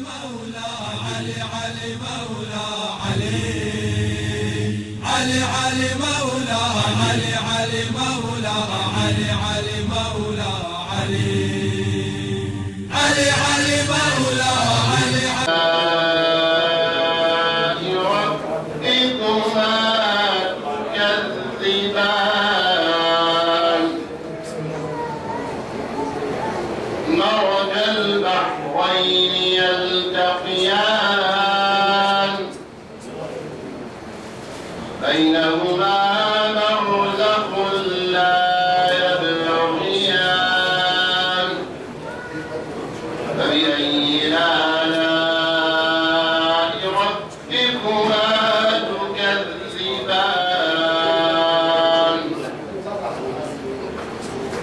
مولى علي علي مولى علي علي علي مولى علي علي مولى علي علي مولى علي علي علي مولى علي ربكما تكذبان مرج البحرين يلتقيان بينهما برزخ لا يبغيان فبأي آلاء ربكما تكذبان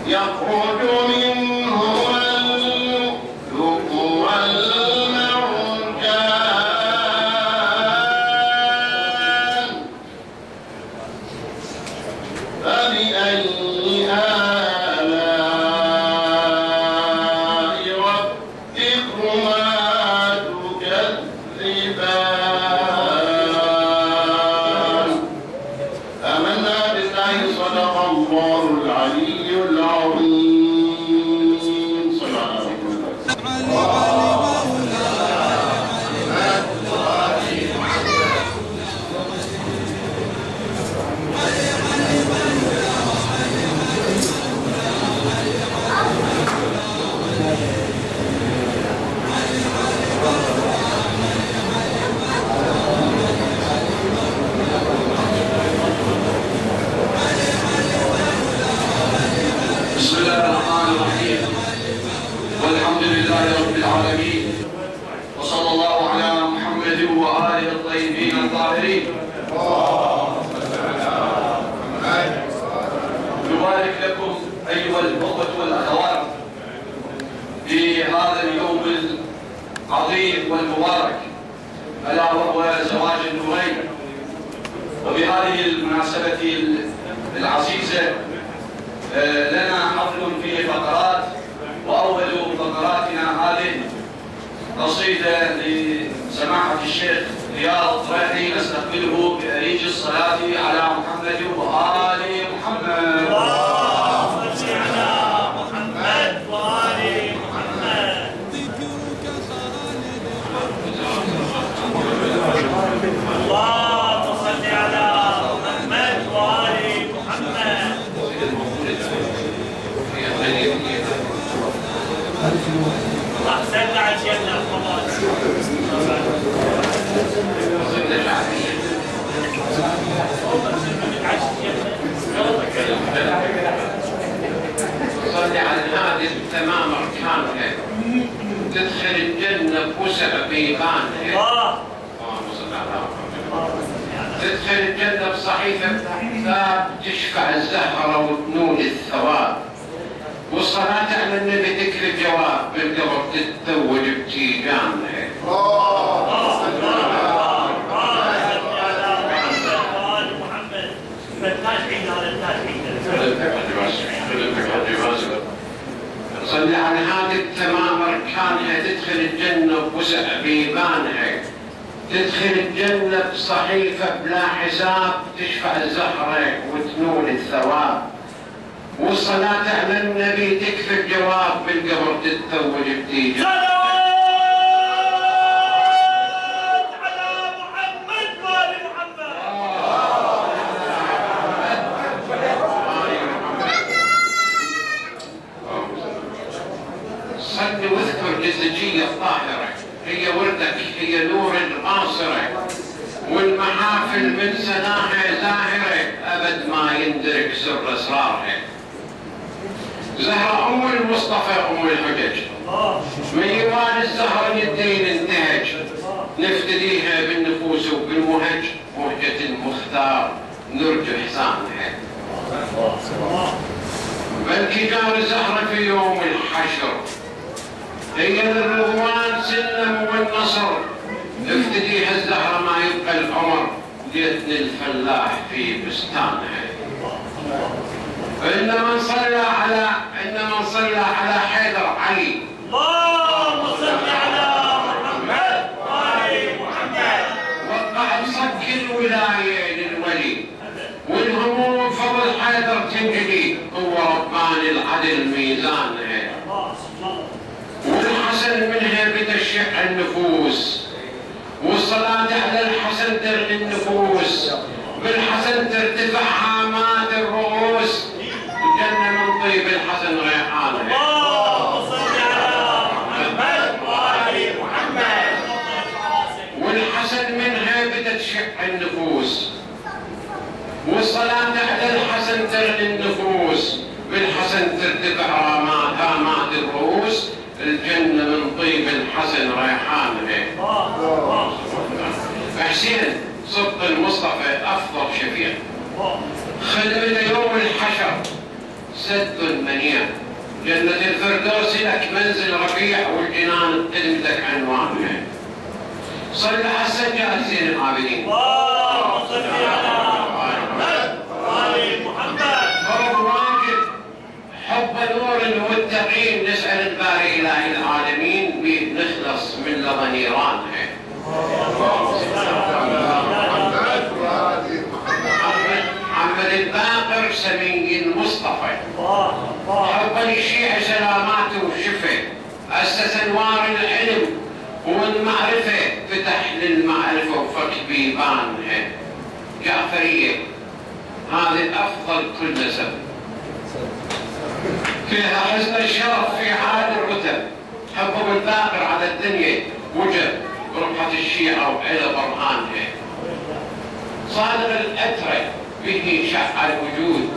يخرج منهما اللؤلؤ والمرجان فبأي آلاء ربكما تكذبان آمنا بالله صدق الله العلي العظيم صلى الله عليه بسم الله الرحمن الرحيم والحمد لله رب العالمين وصلى الله على محمد وآله الطيبين الطاهرين. نبارك لكم أيها الأخوة والأخوات في هذا اليوم العظيم والمبارك ألا وهو زواج النورين. وبهذه المناسبة العزيزة لنا حفل فيه فقرات، وأول فقراتنا هذه قصيدة لسماحة الشيخ رياض طريحي نستقبله بأريج الصلاة على محمد وآل محمد. اللهم صل على محمد وآل محمد. اللهم صل على محمد وآل محمد. أحسنت على شيخنا محمد. صل على هذه تمام أركانها تدخل الجنة بوسع بيبانها. اللهم صل على محمد. تدخل الجنة بصحيفة ثاب تشفع الزهرة وتنول الثواب، والصلاة على النبي تكفي الجواب بالقبر تتزوج بتيجانها. صلي على هذه التمام أركانها تدخل الجنة بوسع بيبانها، تدخل الجنة بصحيفة بلا حساب تشفع الزهرة وتنول الثواب، والصلاة على النبي تكفي الجواب بالقبر تتزوج بتيجان. صلوات على محمد وآل محمد. صل واذكر للزكية الطاهرة، هي وردك هي نور القاصرة، والمحافل من سناها زاهرة أبد ما يندرك سر أسرارها. زهرة أم المصطفى أم الحجج، من يوالي الزهرة الدين انتهج، نفتديها بالنفوس وبالمهج، مهجة المختار نرجو إحسانها. بلكي جار زهرة في يوم الحشر، هي للرضوان سلم والنصر، نفتديها الزهرة ما يبقى العمر، ليتني الفلاح في بستانها. إنما صلى على حيدر علي. اللهم صل على محمد والحسن منها بتشع النفوس، والصلاة على الحسن ترقي النفوس، بالحسن ترتفع هامات الرؤوس، الجنة من طيب الحسن ريحانها. اللهم صل على محمد وآل محمد. والحسن منها بتشع النفوس، والصلاة على الحسن ترقي النفوس، بالحسن ترتفع هامات الرؤوس، الجنة من طيب الحسن ريحانها. حسين صدق المصطفى أفضل شفيع، خدمته يوم الحشر سد منيع، جنة الفردوس لك منزل ربيع، والجنان خدمتك عنوانها. صل على السجاد زين العابدين. اللهم صل على محمد وآل محمد. فرض واجب حب نور المتقين، نسأل الباري إله العالمين به نخلص من لظى نيرانها. محمد الباقر سمي المصطفى، حب للشيعة سلاماته وشفه، أسس أنوار العلم والمعرفة، فتح للمعرفة وفك بيبانها. جعفرية هذه أفضل كل نسب، فيها حسن الشرف في حال الرتب، حبه الباقر على الدنيا وجب بربحة الشيعة وإلى برهانها. صادق الأترك به شع الوجود،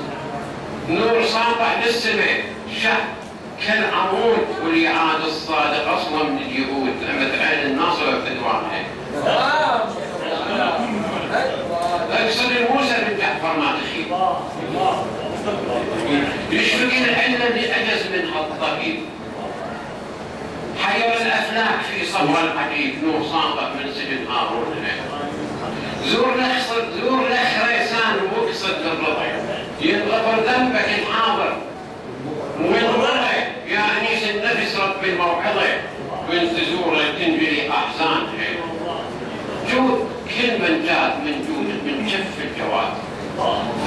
نور ساطع للسماء شع كالعمود، واليعاد الصادق أصلا من اليهود، أمد عين الناصر وفتوانها. أقصد الموسى بن جعفر ما تخيب، يشفق العلة اللي أجز منها الطبيب، حير الأفلاك في صبر العجيب، نور ساطع من سجن هارون. زور لك ريسان واقصد للرضع، ينغفر ذنبك الحاضر والرضع، يا أنيس النفس رب الموعظة، وانت زوره تنجلي أحزانها. جود كل من جاد من جودك من شف الجواد،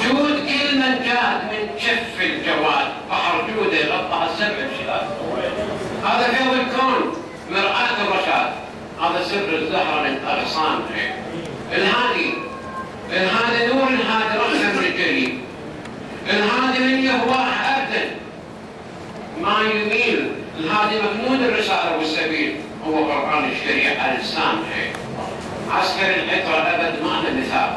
جود كل من جاد من شف الجواد، بحر جوده غطى 7 شهاد. هذا فيض الكون مرآة الرشاد، هذا سر الزهرة من أغصانها. الهادي نور الهادي رحمة من الجليل، الهادي من يهواه أبدا ما يميل، الهادي مكنون الرسالة والسبيل، هو قرآن الشريعة لسانها. عسكر العطرة أبد ما له مثال،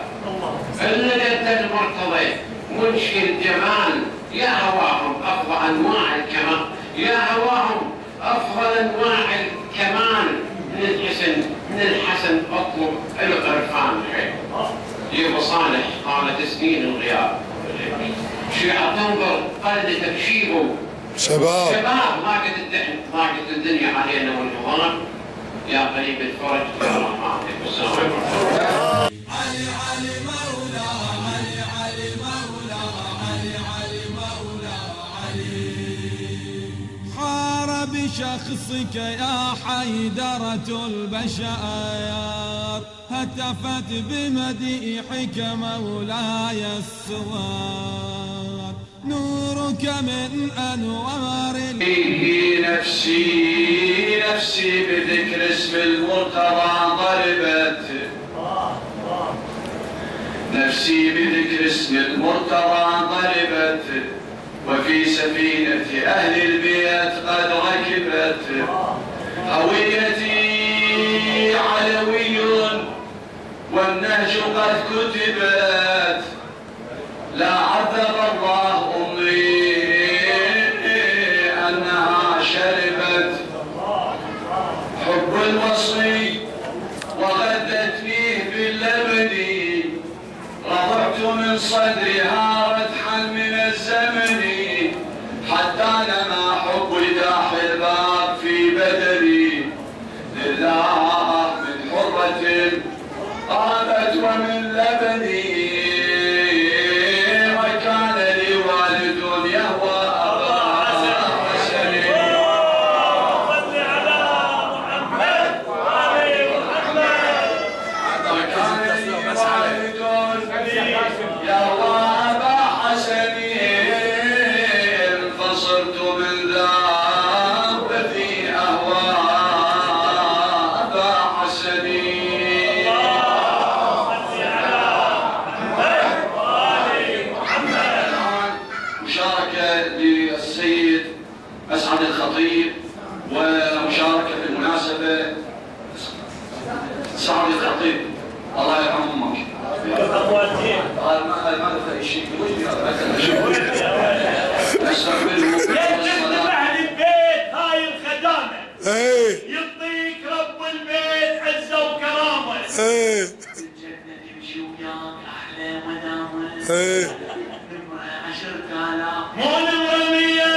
إلا جد المرتضى منشي الجمال، يا هواهم أفضل أنواع الكمال، يا هواهم أفضل أنواع الكمال، من الحسن أطلب الغرفان. يبا صالح قالت سنين الغياب، شيعة تنظر قل تكشيبه، شباب ضاقت الدنيا علينا والنظام، يا قريب الفرج يا رحمتك. والسلام عليكم. علي مولا، علي مولا، علي مولا، علي حار بشخصك يا حيدرة البشائر، هتفت بمديحك مولاي السوار، نورك من أنوار نفسي بذكر اسم المرتضى ضربت، نفسي بذكر اسم المرتضى ضربت، وفي سفينة أهل البيت قد ركبت، هويتي علوي والنهج قد كتبت، لا عذب الله أمري أنها شربت، حب الوصي وغدت فيه باللبن، رضعت من صدرها ردحا من الزمن، حتى نما حب داح الباب في بدري، لله من حرة طابت ومن لبني، وكان لي والد يهوى أبا حسن. صل على محمد وآل ومشاركة في المناسبة سعد الخطيب الله يرحم امك. قال ما دخل الشيء نستقبله. أهل البيت هاي الخدامة يعطيك رب البيت عزة وكرامة. الجنة تمشي وياك أحلى منامة. 10,000 مو الورمية.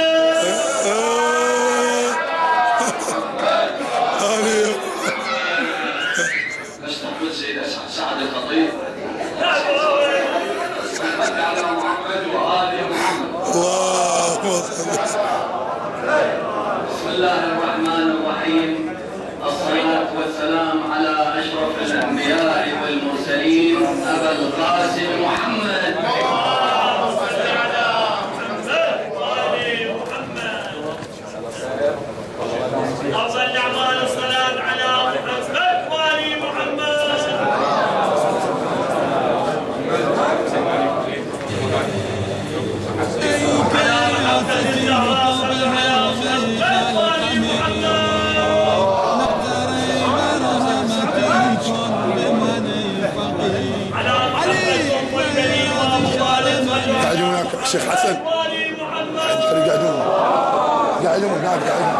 نستقبل سيد سعد الخطيب. صلى على محمد وآل محمد. بسم الله الرحمن الرحيم. الصلاة والسلام على أشرف الأنبياء والمرسلين أبا القاسم محمد. أفضل الأعمال الصلاة على محمد وآل محمد. قاعدون هناك الشيخ حسن. خلي قاعدون هناك قاعدون.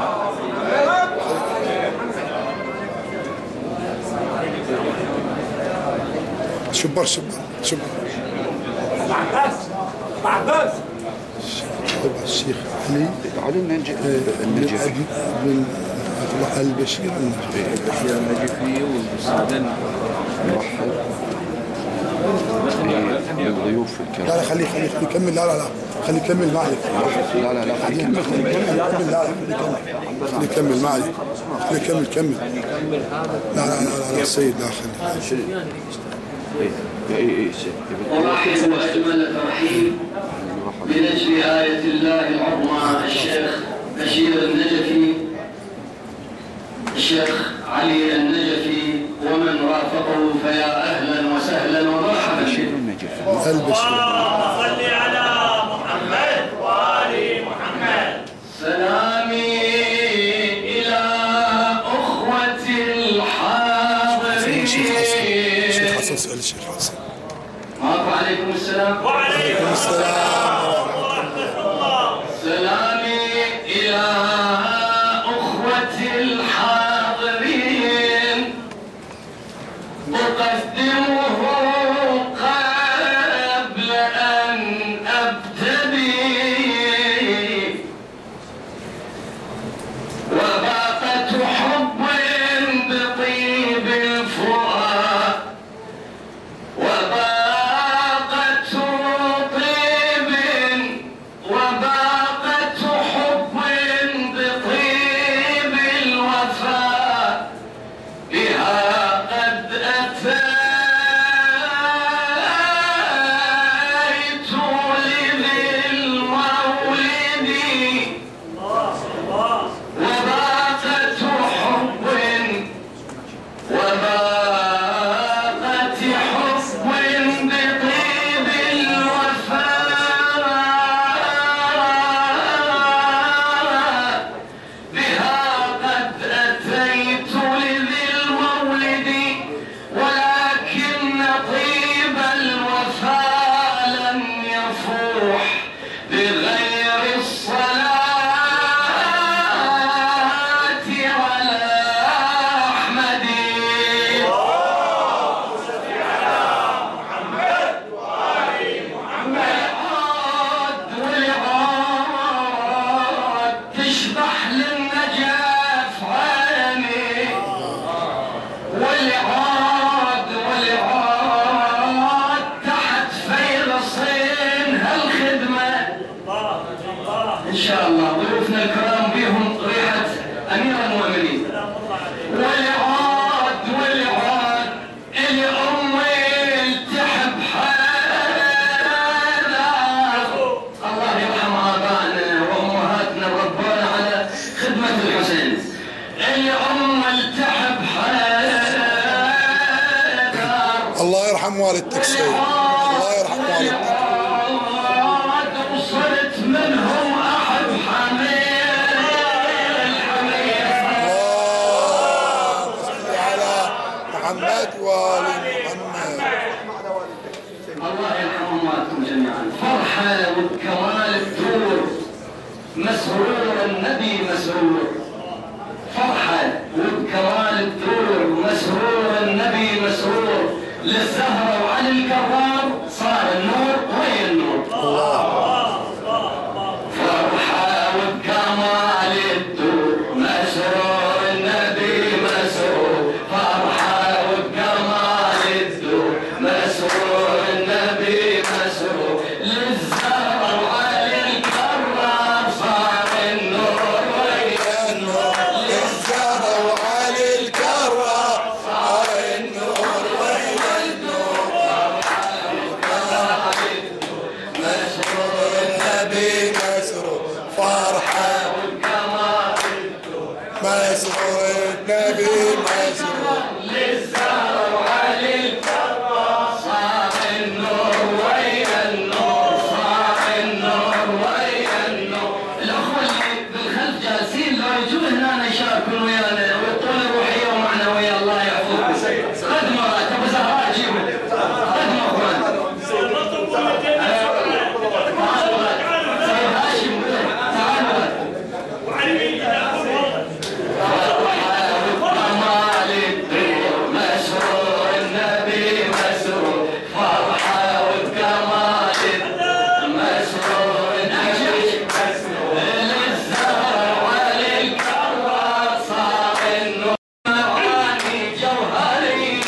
شبر الشيخ علي النجفي بن البشير النجفي والسعدان مرحب بالضيوف الكرام. لا خليه يكمل. لا خليه يكمل معي. لا خليه يكمل. خليه يكمل معي. خليه يكمل. لا السيد لا خليه. أرحب أجمل الترحيب بنجل آية الله العظمى الشيخ بشير النجفي، الشيخ علي النجفي ومن رافقه، فيا أهلا وسهلا ومرحبا بكم. صل على محمد وآل محمد. سلامي إلى أخوة الحاضرين. الشيخ حسن سأل الشيخ حسن. وعليكم السلام. وعليكم السلام ورحمة الله. سلامي إلى أخوة الحاضرين أقدمه قبل أن أبتدي، وباقة حب بطيب الفؤاد، وباقة طيب وباقة حب بطيب الوفاء، بها قد أتيت لذي المولد، وباقة حب وباقة حب بطيب الوفاء، بها قد أتيت لذي المولد، ولكن طيب الوفاء لم يفوح بغير الصلاة على أحمد. والعاد تشبح للنجف عيني، والعاد تحت فيلصين هالخدمة إن شاء الله. ضيوفنا الكرام بيهم ريحة أمير المؤمنين. والعاد اللي أمي التحب حيدر، الله يرحم آبائنا وأمهاتنا ربنا على خدمة الحسين. اللي أمي التحب حيدر، الله يرحم والدتك سيد. الله يرحم والدتك. وصلت منهم أحب حميد الحميد. محمد وآل محمد. الله يرحم امواتكم جميعا. فرحه وكمال الدور، مسرور النبي مسرور. فرحه وكمال الدور، مسرور النبي مسرور. للزهره وعلى الكرار صار النور وين النور. فرحه وكمال الدور، مسرور النبي مسرور. فرحه وكمال الدور، مسرور النبي مسرور. للزهره وعلى الكرار صار النور وين النور. للزهرة وعلي الكرار صار النور وين النور. مسرور النبي مسرور. فرحة مسرور النبي مسرور. للزهره وعلى الكرار صار النور وين النور. صار النور وين النور. الاخوه اللي بالخلف جالسين لو يجون هنا يشاركون ويانا ويعطون روحيه ومعنويه الله يحفظكم. خدمه ابو زهراء جيبوا خدمه اخوان. سيد هاشم تعالوا. كمال الدور، مسرور النبي مسرور. فرحه وكمال الدور، مسرور النبي مسرور. للزهره وعلى الكرار صار النور. معاني جوهريه،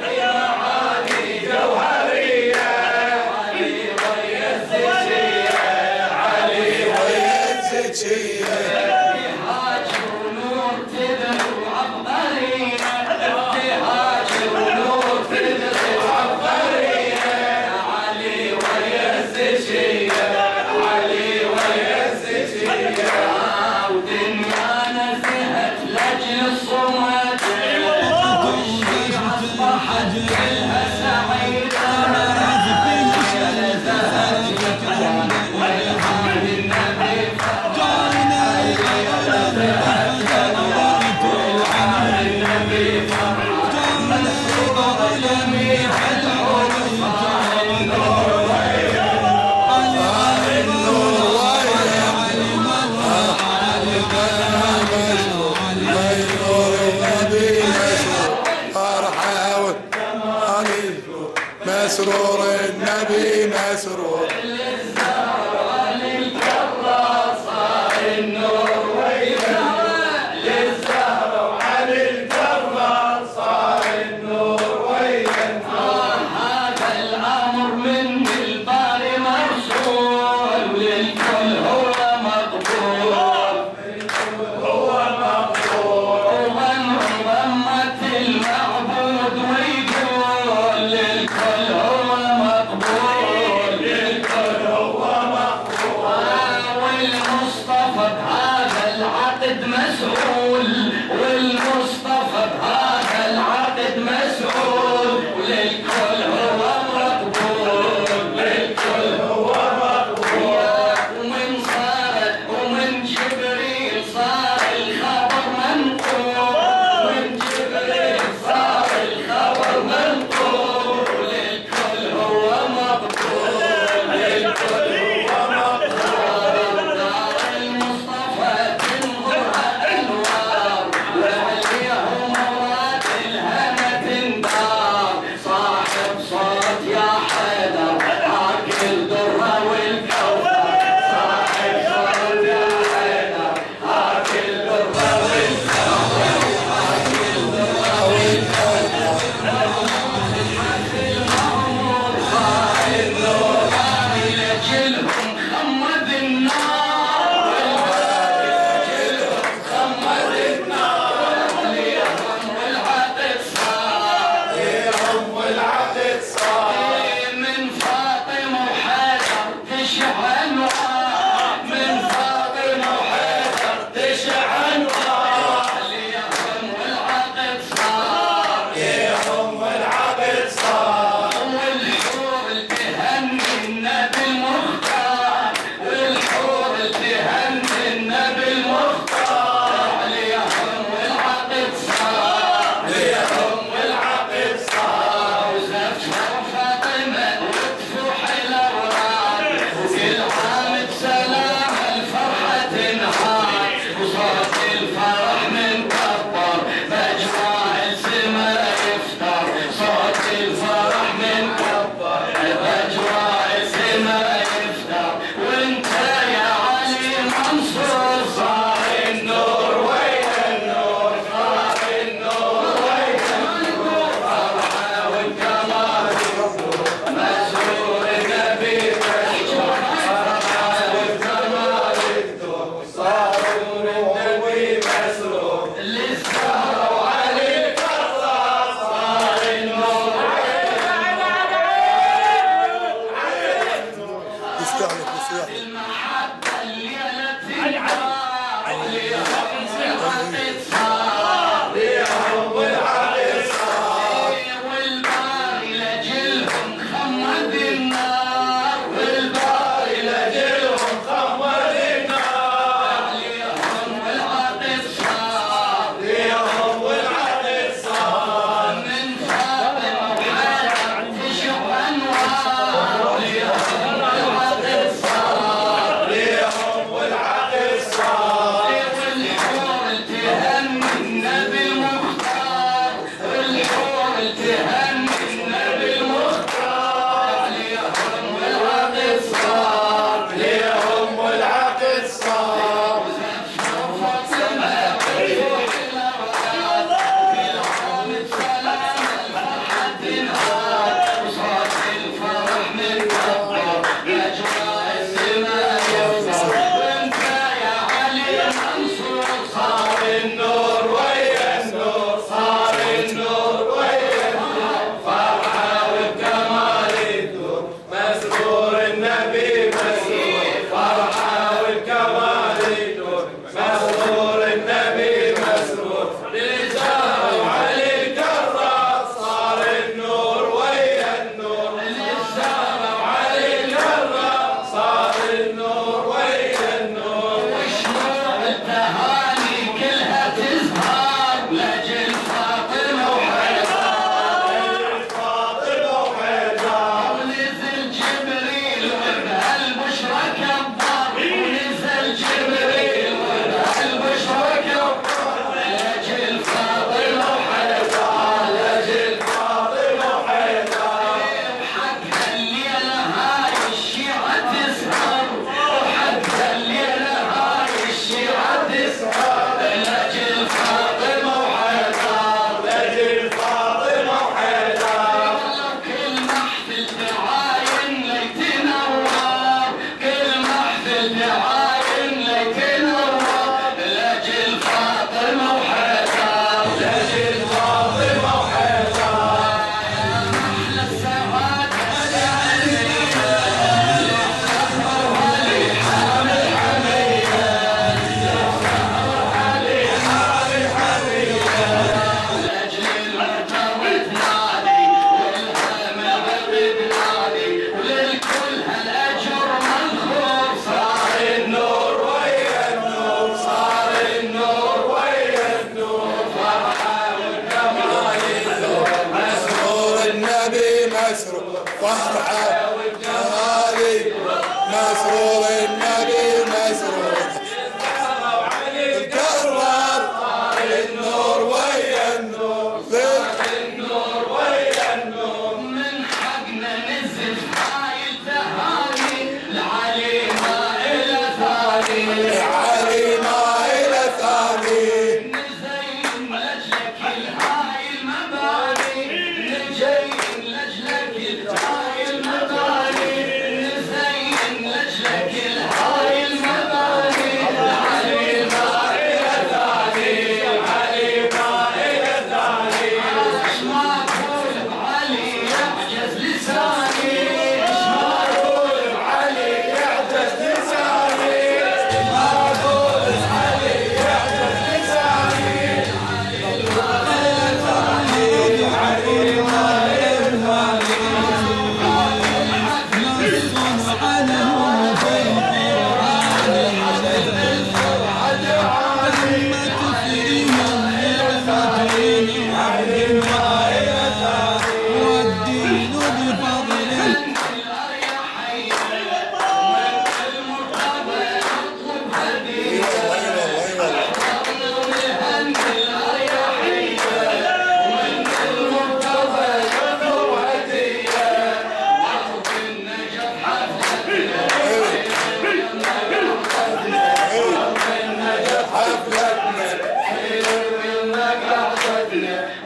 معاني جوهريه. علي ويا الزكيه، علي ويا الزكية ابتهاج ونور تدري وعبقرية. ابتهاج ونور تدري وعبقرية. علي ويا الزكية، علي ويا الزكية. ودنيانا زهت لاجل الصمد، اصبحت كلها سعيدة. مسرور النبي مسرور. للزهره وعلى الكرار صار النور وين النور. للزهره وعلى الكرار صار النور وين النور. هذا الامر من الباري مرسول، وللكل هو مقبول. هو مقبول. ومن ضمت المعبود ويقول للكل هو مقبول. للكل هو مقبول. والمصطفى بهذا العقد مسؤول. والمصطفى بهذا العقد مسؤول. وللكل هو مقبول. للكل هو مقبول. ومن صارت ومن جبريل صار الخبر منقول. من جبريل صار الخبر منقول. وللكل هو مقبول. للكل هو مقبول. دار المصطفى تنظرها انوار. صار النور ويا النور صار النور ويا النور فرحة والكمال يدور مسرور النبي مسرور فرحة والكمال يدور مسرور النبي مسرور للزهرة وعلي الكرار صار النور ويا النور للزهرة وعلي الكرار صار النور ويا النور وشموع التهاني كلها تزهر لاجل فاطمة وحيدر فاطمة وحيدر ونزل جبريل وبهالبشرى كبر ونزل جبريل وبهالبشرى كبر لاجل فاطمة وحيدر لاجل فاطمة وحيدر وحق الليلة هاي الشيعة تسهر وحق الليلة هاي الشيعة تسهر لاجل فاطمة وحيدر لاجل فاطمة وحيدر كل محفل تعاين ليتنور كل محفل تعاين ليتنور لاجل فاطمة وحيدر لاجل فاطمة وحيدر أحلى السعادة لاجل المطر تنادي والهم الغرب نادي وللكل هالاجر منخور صار النور ويا النور صار النور ويا النور فرحة والكمال يدور مسرور النبي مسرور فرحة والكمال مسرور النبي مسرور الكرار النور ويا النور النور ويا النور من حقنا نزف هاي التهاني لعلي ما إلى ثاني علي ما إلى ثاني نزين لأجلك الهاي المباني نجين لأجلك الهاي المباني نزين لأجلك الهاي المباني علي ما إلى ثاني علي ما إلى ثاني ايش ما أقول بعلي يعجز لساني ايش ما أقول بعلي يعجز لساني ما أقول بعلي يعجز لساني والدين بفضله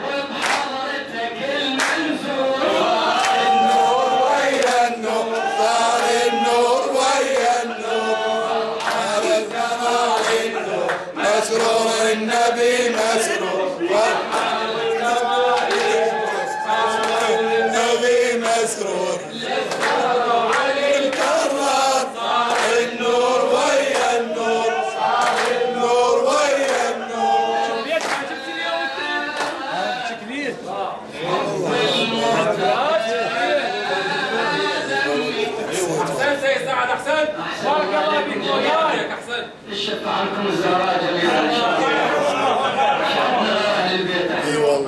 وبحضرتك المنزور ويا النور صار النور ويا النور على الكمال النور مسرور النبي مسرور فرحة والكمال مسرور النبي مسرور علي الكرار صار النور ويا النور صار النور ويا النور احسن سيد سعد احسن بارك الله فيك وياك احسن الشفاعة لكم الزواج اللي ان شاء الله اهل البيت اي والله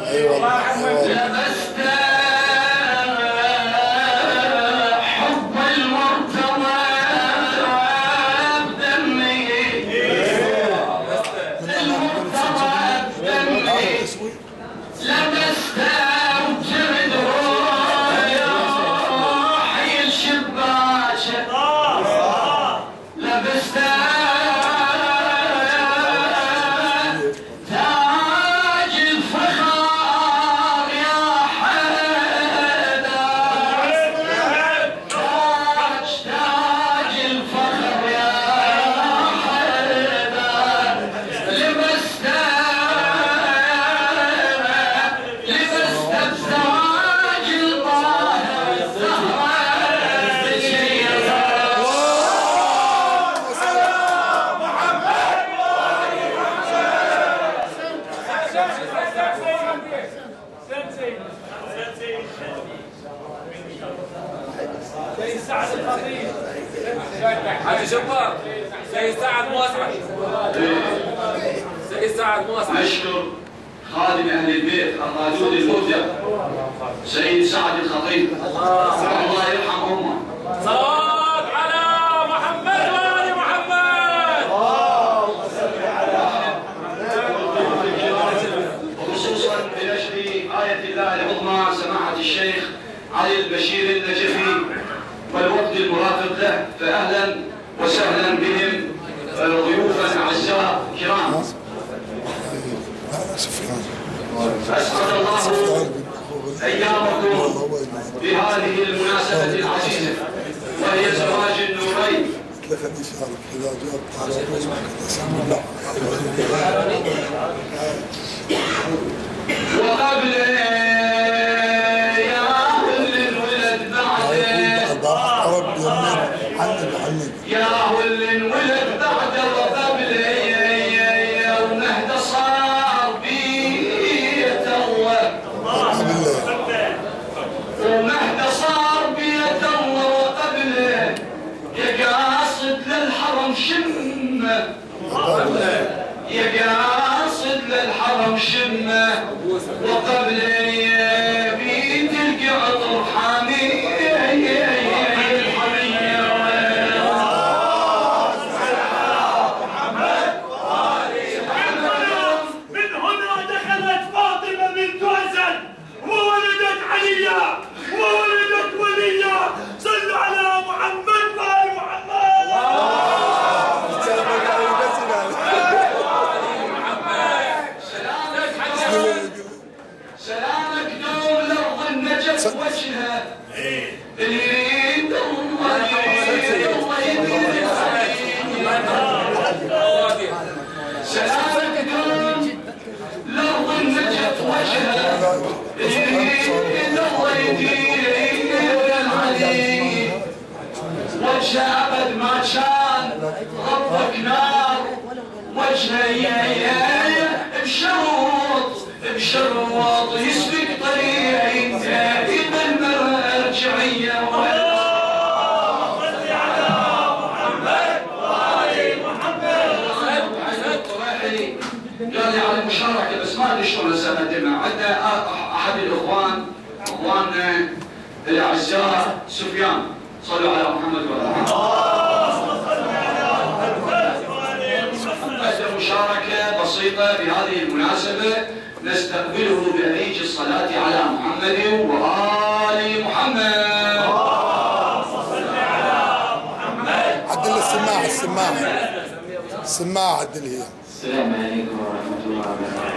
حاجي شبار سيد سعد موسع. سيد سعد موسع. نشكر خادم اهل البيت الرادود المبدع سيد سعد الخطيب الله يرحم امه. صلوات على محمد وآل محمد. وخصوصا بنشر آية الله العظمى سماحة الشيخ علي البشير النجفي والوفد المرافق له، فأهلا وسهلا بهم ضيوفا أعزاء كرام. أسعد الله أيامكم بهذه المناسبة العزيزة وهي زواج النورين. وقبل يا اللي انولد بعد يا اللي انولد بعد وقبل ومهد صار بيت الله ومهد صار بيت الله وقبله يا قاصد للحرم شمه يا قاصد للحرم شمه وقبله بيت القعطر حامي وولدت ولية. صلوا على محمد وآل محمد. سلامك دوم لأرض النجف وجهها اللي يريد الله يريد الله يريد. سلامك دوم لأرض النجف وجهها اللي يريد الله يدير العلي. وجه أبد ما كان ربك نار وجهه بشروط بشروط يسبق طريقي دائما المرجعية. صل على محمد وآل محمد. قال لي على المشاركة بس ما ادري شلون هسه اقدمها. عندنا احد الاخوان اخواننا الاعزاء سفيان. صلوا على محمد وآل محمد. قدم مشاركة بسيطة بهذه المناسبة نستقبله بأيج الصلاة على محمد وآل محمد. عدل السماعة عدل هي. السلام عليكم ورحمة الله وبركاته.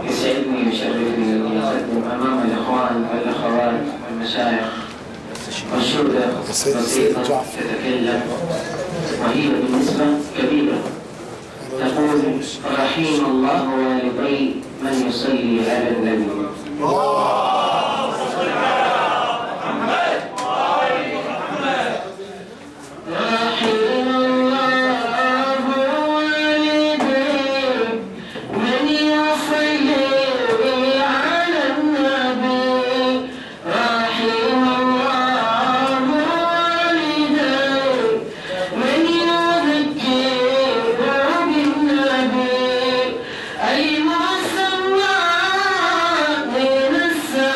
يسعدني ويشرفني أن أقدم أمام الإخوان والأخوات والمشايخ منشودة بسيطة تتكلم وهي بالنسبة كبيرة تقول: رحيم الله والدي من يصلي على النبي. أي ما سمعني نسى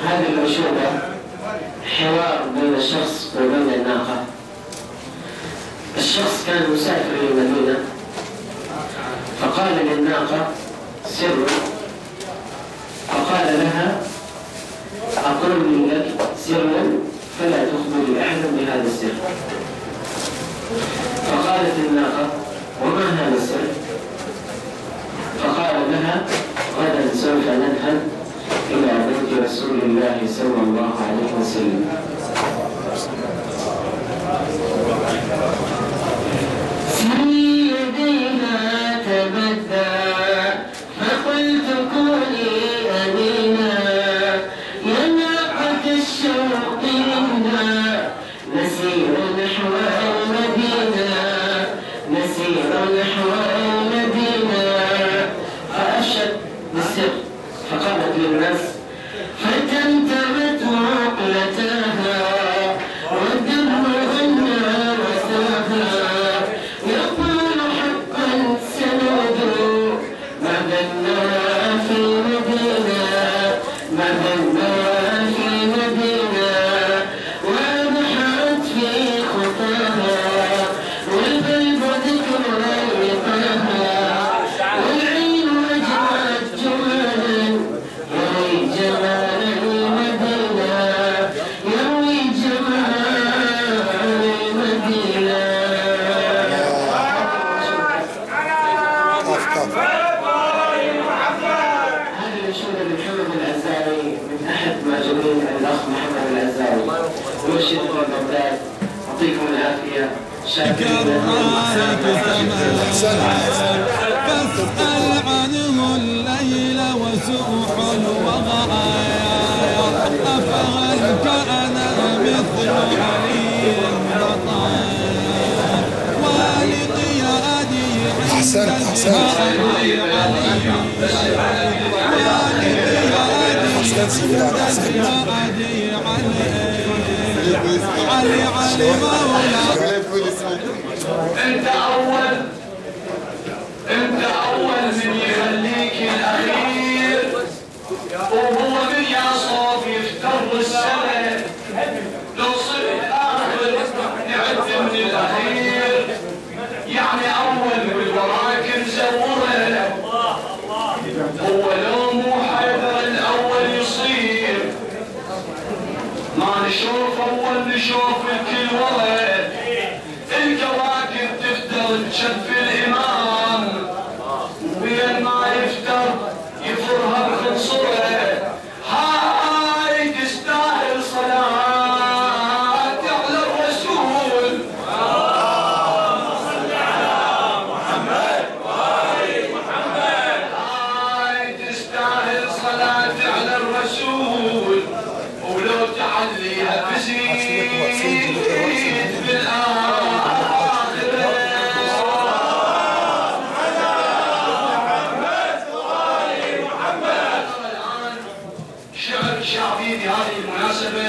هذه الأنشودة حوار بين الشخص وبين الناقة. الشخص كان مسافر للمدينة فقال للناقة سر، فقال لها أقول لك سرا فلا تخبري أحدا بهذا السر. فقالت الناقة وما هذا السر؟ فقال لها غدا سوف نذهب إلى بيت رسول الله صلى الله عليه وسلم. في يديها تبدى فقلت كوني أمينا يا ناقة الشوق منا نسير نحو المدينة نسير نحو المدينة. فأشت بالسر فقالت للناس فتنتمت عقلتها والدم غنى وساها يقول حقا سنود مدنا في مدينة مدنا في مدينة وأبحرت في خطاها والقلب ذكر لقاها والعين وجهت جمالا يروي جمال المدينة يروي جمال المدينة. هذه الأنشودة لمحمد العزاوي من أحد معجبين الأخ محمد العزاوي ويرشد من بغداد. يعطيكم العافية. شاكرين فاسأل عنه الليل وسوح وغايا أفهل كان مثل علي بطايا ولقيادي أحسنت أحسنت علي انت اول من يخليك الاخير وهو من يعصف يفتر السنه لو صرت اخر نعد من الاخير يعني اول والوراك مزوره هو لو مو حيدر الاول يصير ما نشوف اول نشوف الكل ورا الكواكب تقدر تشف الامام وين ما يفتر يفرها بخنصره. هاي تستاهل صلاة على الرسول. صل على محمد وآل محمد. هاي تستاهل صلاة على الرسول ولو تعليها بزيد بالآخرة. شعبي بهذه المناسبة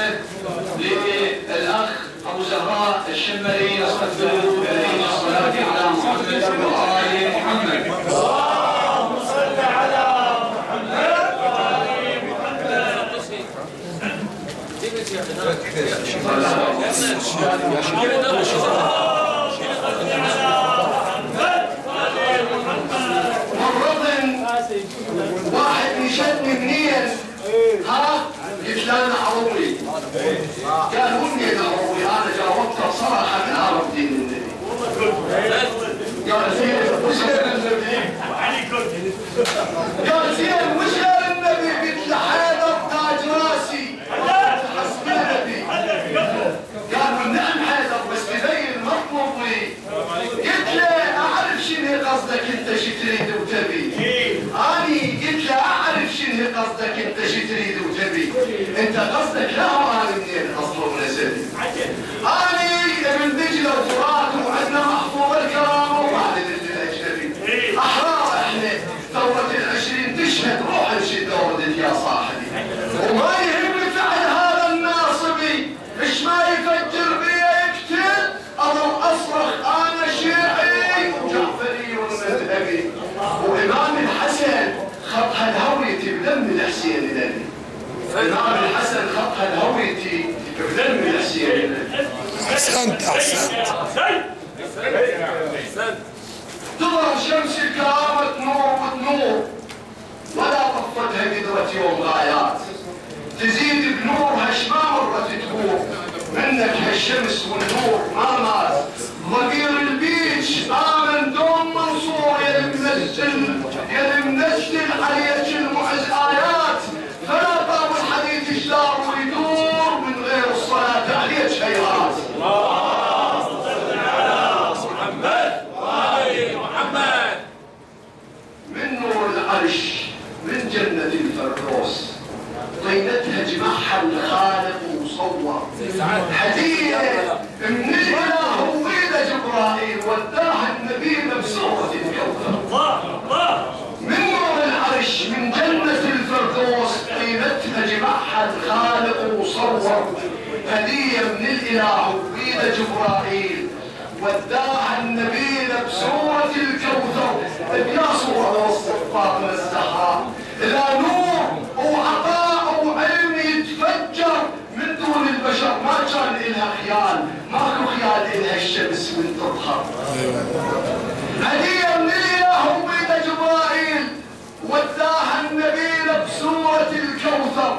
للأخ أبو زهراء الشمري نستقبله بهذه الصلاة على محمد وآل محمد. اللهم صل على محمد وآل محمد. واحد يشدني منين ها قلت له انا عروي قال هو منين عروي انا جاوبته صراحه من عرب دين النبي قال زين قال زين شو تريد وتبي. اني قلت له اعرف شنو قصدك انت شو تريد وتبي. انت قصدك لا انا منين اصله ونسبي. اني من دجله وفرات وعندنا محفوظ الكرامه وما ندري الاجنبي. احرار احنا ثوره ال20 تشهد روح الشده وردت يا صاحبي. وما يهم فعل هذا الناصبي ايش ما يفجر بي يقتل. اظل اصرخ انا شيعي وجعفري ومذهبي. وامام الحسن خطها الهويتي بدم الحسين لني. امام الحسن خطها الهويتي بدم الحسين لني. احسنت احسنت. تظهر شمس الكرامة نور وتنور ولا طفتها قدرة يوم غايات. تزيد بنورها شما مرة تدور منك هالشمس والنور ما مات. ضمير البيج آمن دوم منصور يا المنزل عليك المعز آيات. فلا طاب الحديث جدار ويدور من غير الصلاة عليك هيهات. من نور العرش من جنة الفردوس طينتها جمعها الخالق وصور. هدية من الاله وإلى جبرائيل وداها النبي بسورة الكوثر. من نور العرش من جنة الفردوس طينتها جمعها الخالق وصور. هدية من الاله وإلى جبرائيل وداها النبي بسورة الكوثر. يا صورة وصف فاطمة الزهراء لا نور وعطاء وعلم يتفجر من دون البشر. ما كان إلها خيال ماكو خيال إلها الشمس من تظهر. هدية من الإله وبيد جبرائيل وداها النبي بسورة الكوثر.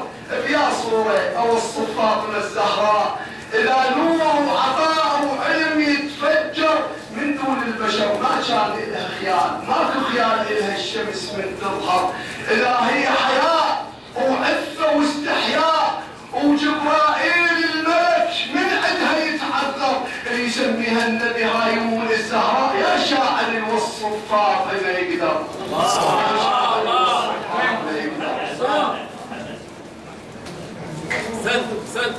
يا صورة أوصف فاطمة الزهراء لا نور وعطاء وعلم يتفجر من دون البشر. ما كان إلها خيال ماكو خيال إلها الشمس من تظهر. إذا هي حياة وعفة واستحياء وجبرائيل الملك من عندها يتعذر. اللي يسميها النبي هايمون الزهراء يا شاعر الوصف فاطمة يقدر. سد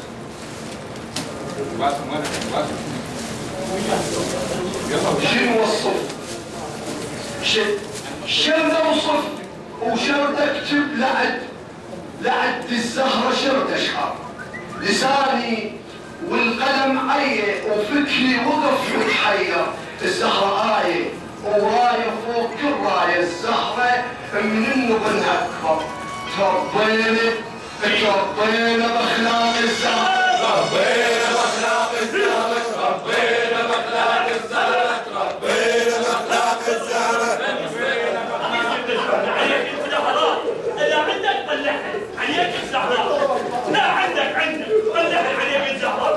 شنو وصف؟ شرد اوصف وشرد اكتب لعد الزهرة شرد اشعر. لساني والقلم عيه وفكري وقف متحير. الزهرة آية وراية فوق كل راية. الزهرة من النبل اكبر. تربينا باخلاق الزهرة. ربينا باخلاق الزهرة. ربينا باخلاق الزهرة. ربينا باخلاق الزهرة. عليك الزهراء لا عندك طلعها عليك الزهراء. لا عندك طلعها عليك الزهراء.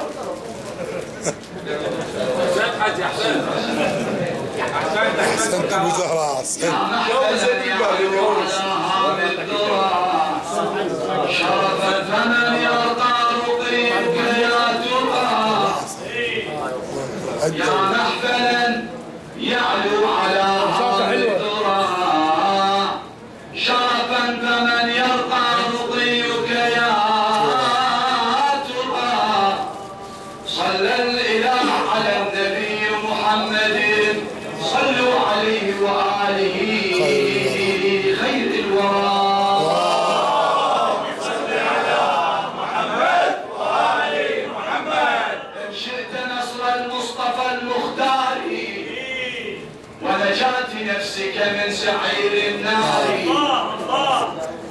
احسنت حاجي احسنت. احسنت ابو زهراء احسنت. شرفت فمن يرقى رقيك يا ترى. يا محفلا يعلو على هذا الذرى. شرفا فمن يرقى رقيك يا ترى. صلى الاله على النبي محمد صلوا عليه وآله خير الورى. ونجاة نفسك من سعير النار.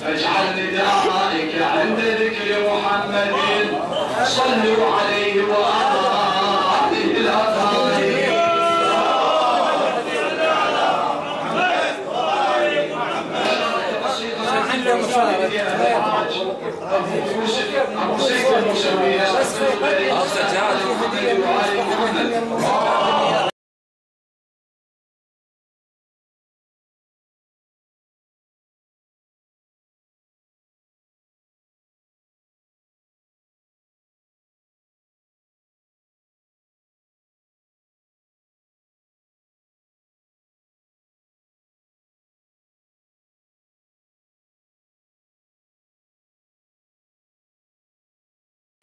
فاجعل ندائك عند ذكر محمد صلوا عليه وآله الأطهار. أبو سيف المسوي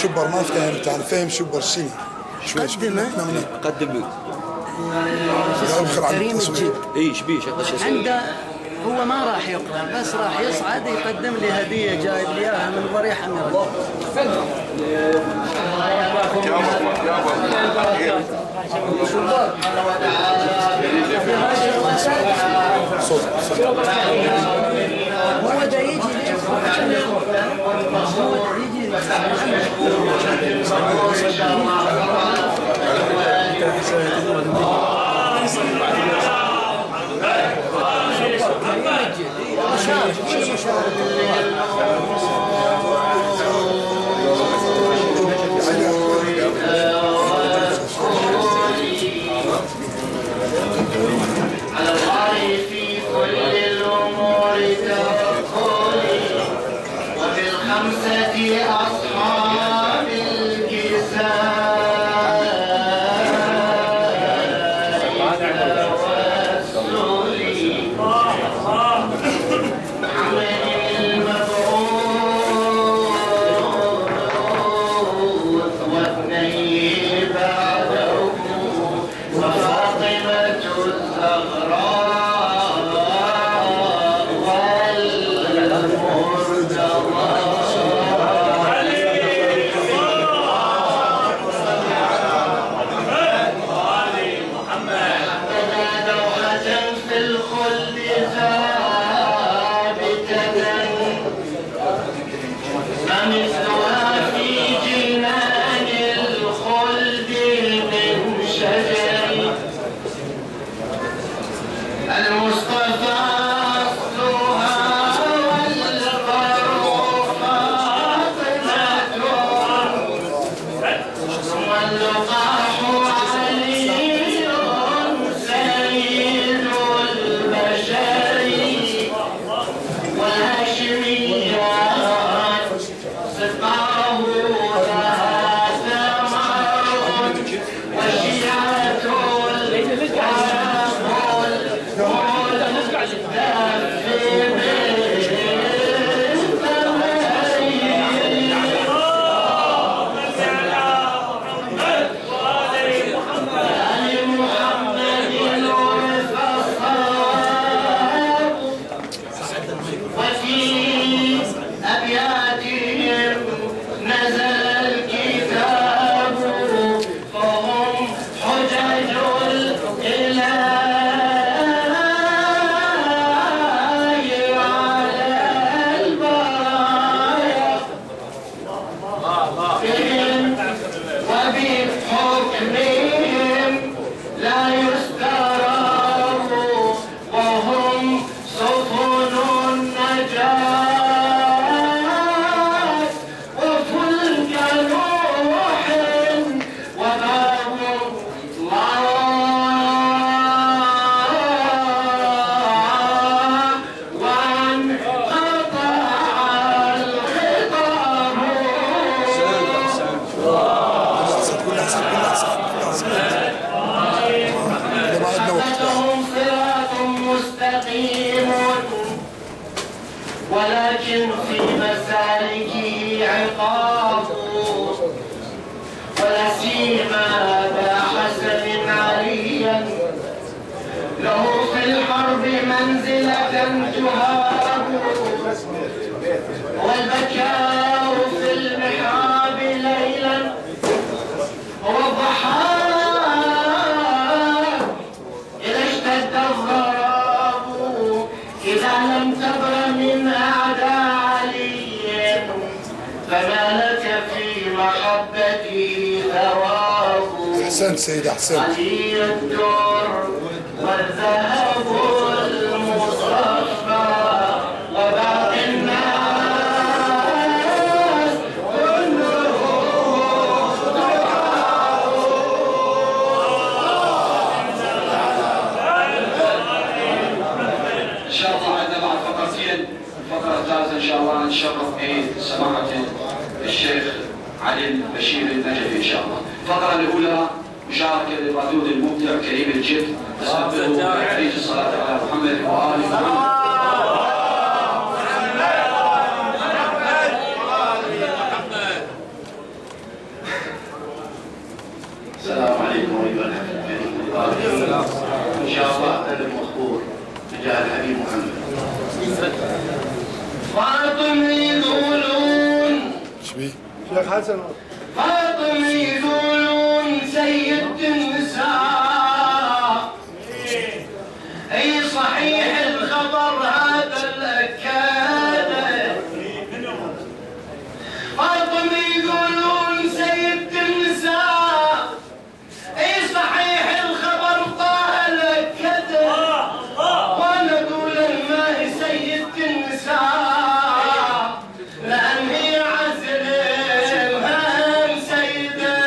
شبر ما فهم تعال فهم شبر شنو شوي قدم كريم الجد. اي شبيه شو عنده هو ما راح يقبل بس راح يصعد يقدم لي هديه جايب لي اياها من ضريح امير هو ده يجي على الله في كل الأمور توكلي وبالخمسة أصحاب الكساء ولكن في مسالكه عقاب ولا سيما ذا حسن عليا له في الحرب منزلة تهاب والبكاء في المحراب ليلا والضحى إذا اشتد الضراب إذا لم تبر من أعداء علي فما لك في محبتي ثواب. أحسنت سيد أحسنت. علي الدر والذهب المصفى وباقي الناس إن شاء الله عندنا بعد فقرتين. الفقرة الثالثة إن شاء الله نتشرف بسماحة الشيخ علي بشير النجفي إن شاء الله. الفقرة الأولى مشاركة للردود المبدع كريم الجد نسبه بعيد الصلاة على محمد وآل محمد. فاطمة يقولون شبيه؟ شيخ حسن فاطمة يقولون سيد النساء. اي صحيح الخبر هذا الأكاد. فاطمة يقولون سيد النساء. اي صحيح الخبر طه الأكاد. وانا اقول ما هي سيد النساء لان هي عزلهم سيده.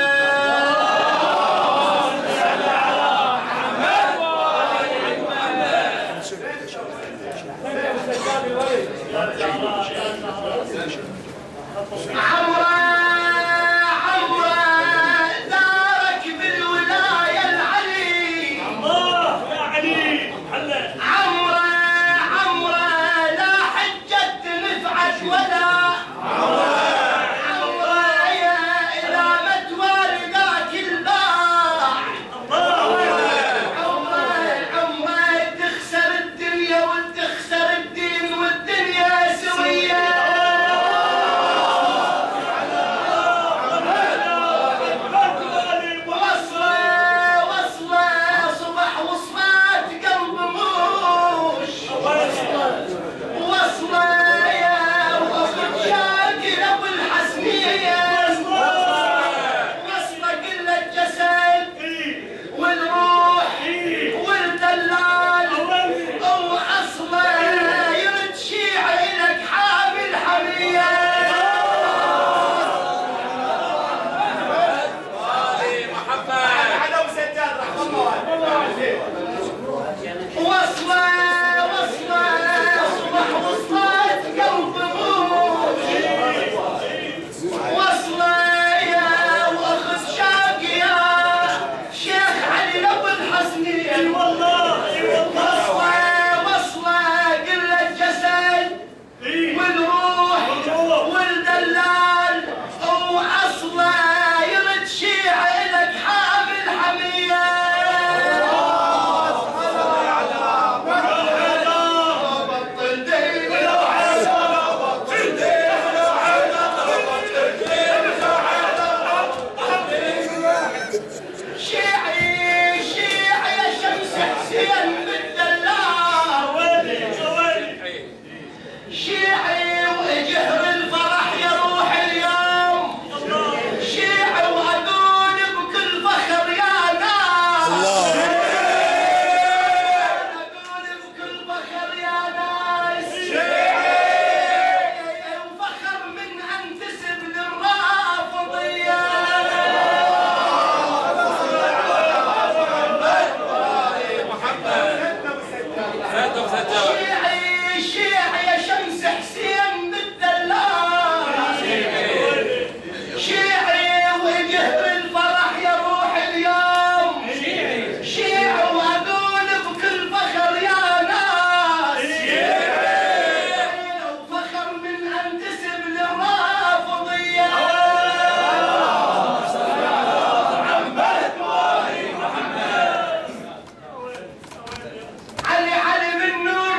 علي من نور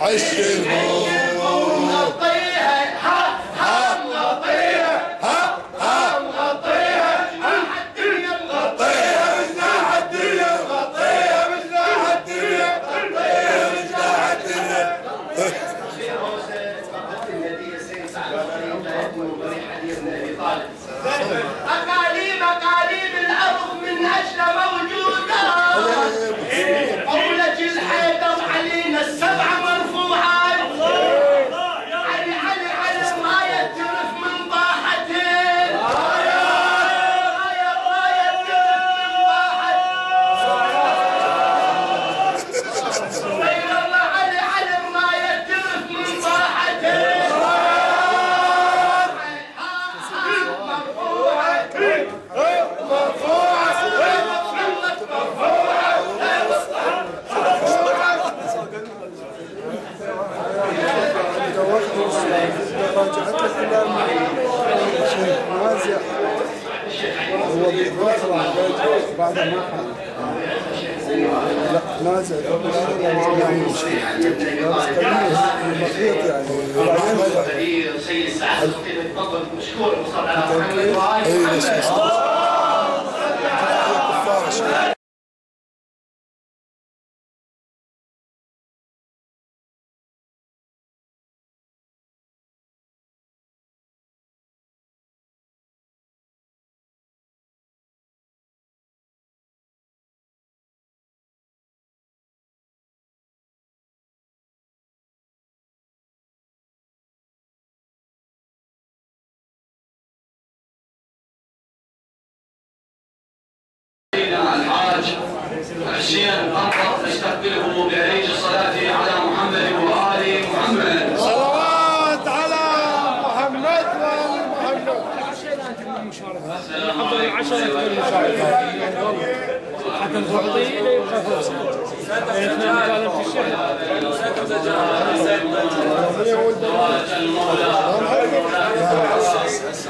عش الموت مغطيها ها مغطيها ها مغطيها الدنيا مغطيها مجناح الدنيا مغطيها مجناح الدنيا مغطيها مجناح الدنيا. أقاليم الأرض من أجل موجودة قولة الحيدر علينا السبع مرفوعات علي الراية ترف من ضاحتين راية ترف من ضاحتين غير الله علي الراية ترف من ضاحتين هو بيتواصل بعد ما لا نازع يعني سيد سعد تفضل مشكور وصل على محمد الحاج حسين أنظر نستقبله بعيد الصلاة على محمد وآل محمد. صلوات على محمد وآل محمد. السلام عليكم. حتى نغطي يبقى فرصة. احنا نتكلم في الشهر.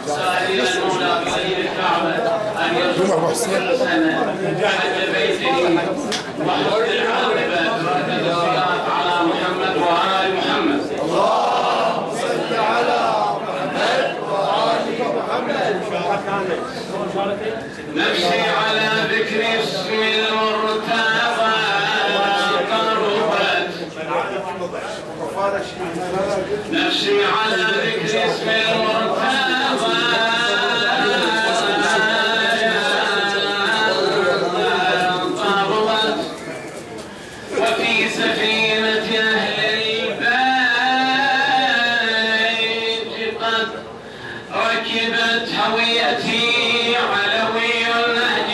سائل المولى بسيد الكعبة أن يرزق حج بيته وحسن العاقبة بركة الصلاة على محمد وآل محمد. اللهم صل على محمد وآل محمد. نفسي على ذكر اسم المرتضى قربت نفسي على ذكر اسم المرتضى قربت وفي سفينة أهل البيت قد ركبت هويتي علوي النهج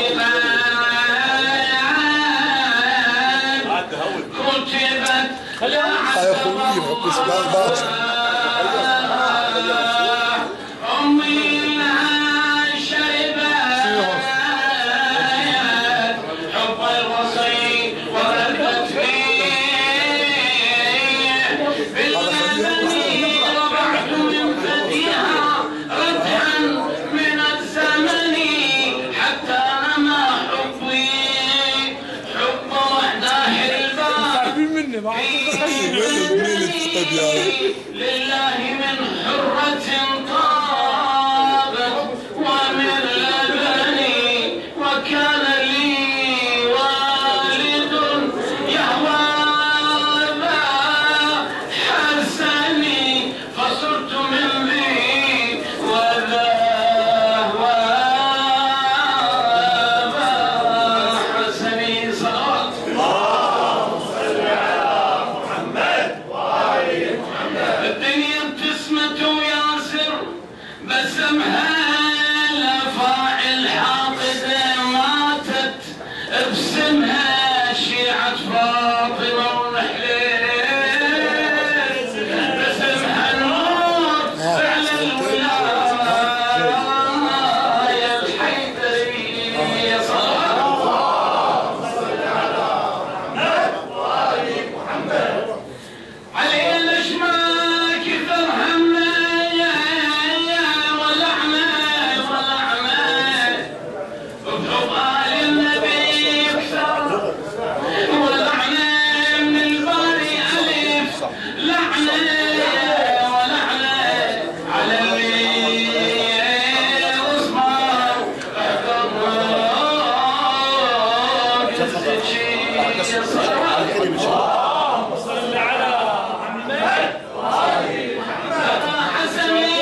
كتبت أمي لها شربت حب الوصي وردت فيه باللبن ربعت من ثديها ردحا من الزمن حتى نما حبي حب وحده الباب لله من حرة طابت ومن لبني وكان لي والد يهوى أبا حسني فصرت من ذي وذا وأبا حسني صلوات الدنيا ابتسمت وياسر بسمها لفاعل حاقدة ماتت بسمها شيعة فاطمة ونحلين بسمها النور على الولاية الحيدرية صلوات علينا الاشماك كثر همنا ولعنا بحب آل النبي اكثر ولعنا صل على محمد حسني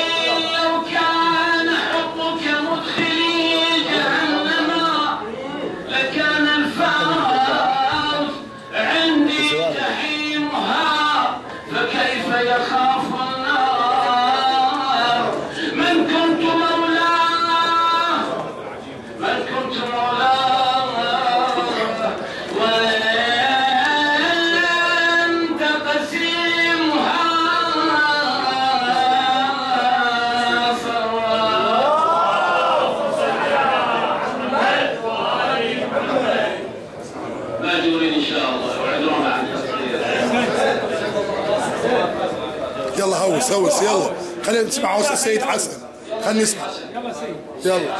لو كان حبك مدخلي جهنم لكان الفوز عندي جحيمها فكيف يخاف النار من كنت مولاه وانت قسيمها ماجورين ان شاء الله وعذرونا عن التصوير. يلا هوس هوس يلا خلينا نسمع هوس السيد حسن خلينا نسمع يلا.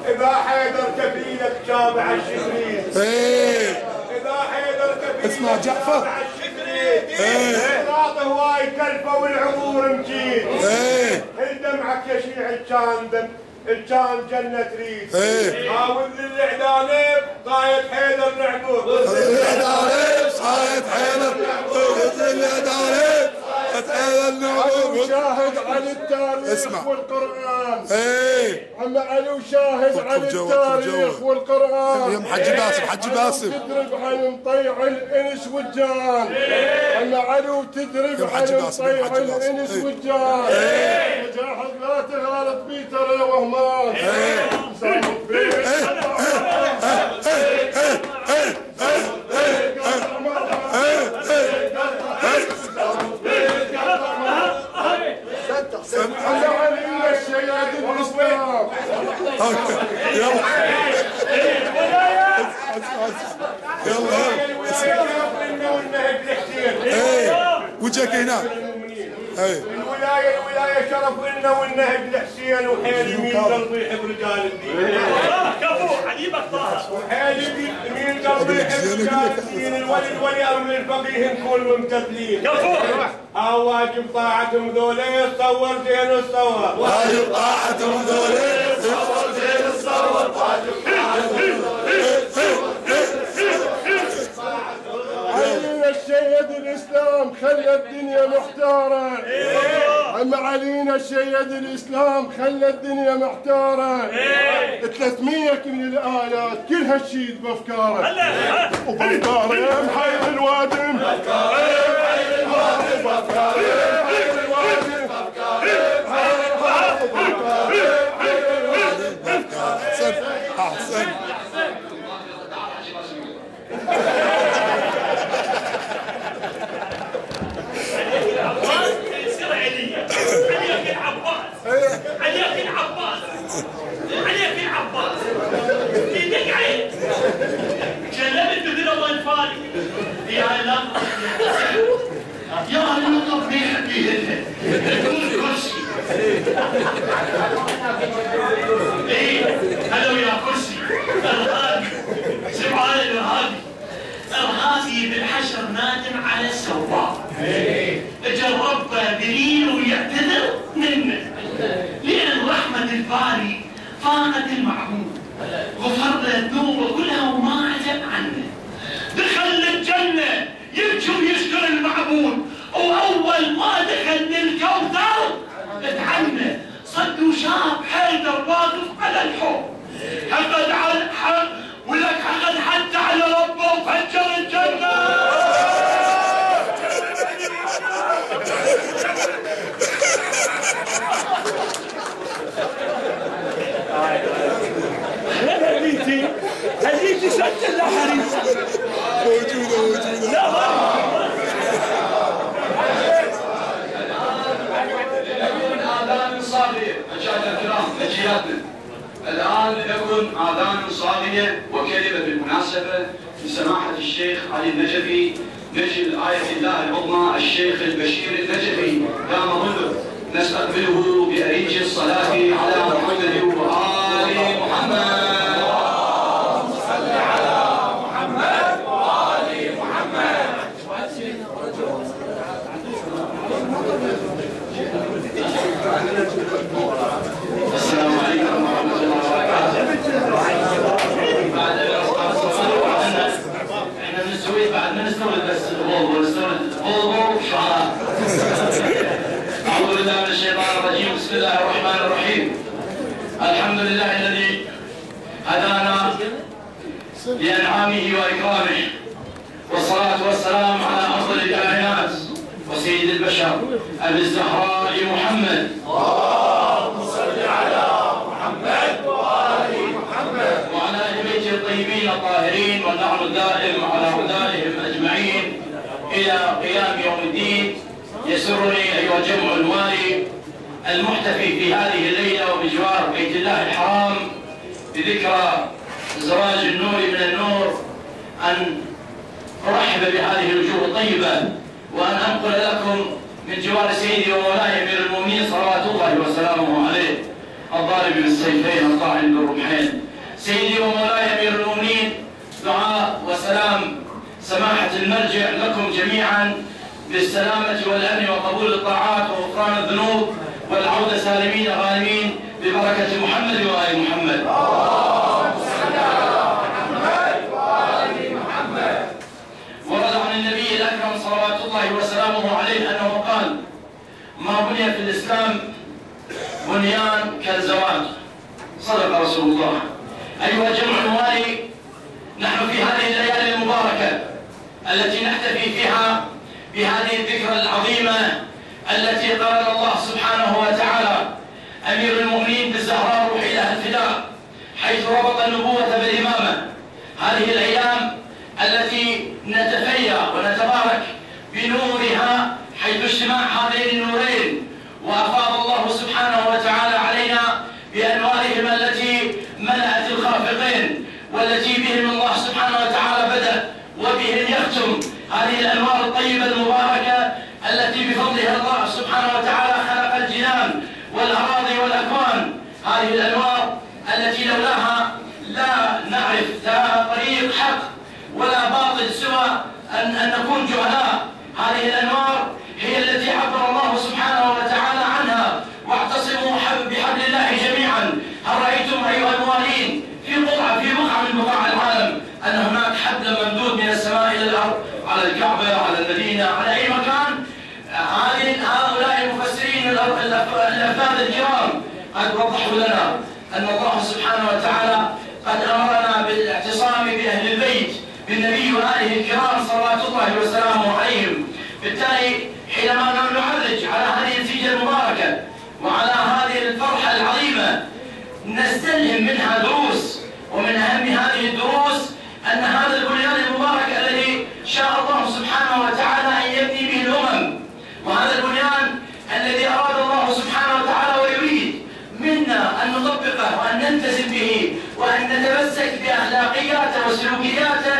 إذا حيدر كفيلك جامع الشفرين. ايه إذا حيدر كفيلك اسمع جعفر. جامع الشفرين. ايه الراضي هواي كلفه والعمور مجيد. ايه الدمعك يشيع الكان جنة تريد. ايه حاول للإعلانيب قايد حيدر نعبود. الإعلانيب صايد حيدر الإعلانيب شاهد عن التاريخ اسمع. والقرآن. ايه عم علي وشاهد عن التاريخ والقرآن. يا حجي باسم حجي باسم تدرب عن مطيع الانس والجان. عم علي وتدرب عن مطيع الانس والجان. مجاهد لا تغالط بي ترى وهمان. على علينا الشياد الاسلام. يلا وجهك هناك. الولايه شرف لنا والنهج لحسين وحيل يمين قلبي يحب رجال الدين. كفو حبيبك طه. وحيل يمين قلبي يحب رجال الدين. الولي من الفقيه نكون ممتثلين. كفو واجب طاعتهم ذولي صور زين الصور. واجب طاعتهم ذولي صور زين الصور. واجب علينا الشيد الاسلام خلى الدنيا محتاره. عم علينا الشيد الاسلام خلى الدنيا محتاره. 300 من الايات كلها تشيد بافكاره. وبافكاره يا محير الوادم. احسن عليك العباس ايدك عين جلبت بدل الله الفارق يا لا يا لطف بيحكيهن كل كرسي ايه هلا يا كرسي الغادي سبحان الغادي الغادي بالحشر نادم على السواق جربه بريل ويعتذر منه لأن رحمة الباري فاقت المعبود غفر له ذنوبه كلها وما عجب عنه دخل للجنة يبكي ويشكر المعبود وأول ما دخل للكوثر اتعنى صد وشاف حيدر واقف على الحوض حقد على الحق ولك حقد حتى على ربه وفجر الجنة هليتي سجل لا حريص موجودة لا آذان صاغية مشاهدينا الكرام تجهيزاتنا الآن يكون آذان صاغية وكلمة بالمناسبة من سماحة الشيخ علي النجفي نجل آية الله العظمى الشيخ البشير النجفي دام ظله نستقبله بأريج الصلاة على محمد وآل محمد. السلام عليكم ورحمة الله وبركاته. بعد احنا من السويد احنا نستورد بس فولفو، نستورد فولفو شعراء. أعوذ بالله من الشيطان الرجيم، بسم الله الرحمن الرحيم. الحمد لله الذي هدانا بأنعامه وإكرامه، والصلاة والسلام على أفضل الكائنات وسيد البشر أبي الزهراء محمد. اللهم صل على محمد وآل محمد وعلى أهل بيته الطيبين الطاهرين، والنعم الدائم على هدائهم أجمعين إلى قيام يوم الدين. يسرني أيها الجمع الوالي المحتفي في هذه الليلة وبجوار بيت الله الحرام بذكرى زواج النور من النور أن أرحب بهذه الوجوه الطيبة، وأن أنقل لكم من جوار سيدي ومولاي أمير المؤمنين صلوات الله وسلامه عليه الضارب بالسيفين الطاعن بالرمحين، سيدي ومولاي أمير المؤمنين، دعاء وسلام سماحة المرجع لكم جميعا بالسلامة والأمن وقبول الطاعات وغفران الذنوب والعودة سالمين غانمين ببركة محمد وآل محمد. اللهم صل على محمد وآل محمد. ورد عن النبي الأكرم صلوات الله وسلامه عليه أنه قال: ما بني في الإسلام بنيان كالزواج. صدق رسول الله. أيها الجمع الوالي، نحن في هذه الليالي المباركة التي نحتفي فيها بهذه الذكرى العظيمة التي قال الله سبحانه وتعالى أمير المؤمنين بالزهراء روحي لها الفداء، حيث ربط النبوة بالإمامة. هذه الأيام التي نتفيا ونتبارك بنورها حيث اجتماع هذين النورين، وأفاض الله سبحانه وتعالى علينا بأنوارهم التي ملأت الخافقين، والتي بهم الله سبحانه وتعالى بدأ وبهم يختم. هذه الأنوار الطيبة المباركة التي بفضلها الله سبحانه وتعالى خلق الجنان والأراضي والأكوان. هذه الأنوار التي لولاها لا نعرف لا طريق حق ولا باطل سوى أن نكون جهلاء. هذه الأنوار هي التي عبر الله سبحانه وتعالى عنها: واعتصموا بحبل الله جميعا. هل رأيتم أيها الوالين في بقعة من بقاع العالم أن هناك حبل ممدود من السماء إلى الأرض، على الكعبة، على المدينة، على أي مكان؟ هؤلاء المفسرين الأفاضل الكرام قد وضحوا لنا أن الله سبحانه وتعالى قد أمرنا بالاعتصام بأهل البيت بالنبي وآله الكرام صلوات الله وسلامه عليهم. بالتالي حينما نعرج على هذه النتيجة المباركة وعلى هذه الفرحة العظيمة نستلهم منها دروس، ومن أهم هذه الدروس أن هذا البنيان المبارك الذي شاء الله سبحانه وتعالى أن يبني به الأمم، وهذا البنيان الذي أراد الله سبحانه وتعالى ويريد منا أن نطبقه وأن نلتزم به وأن نتمسك بأخلاقياته وسلوكياته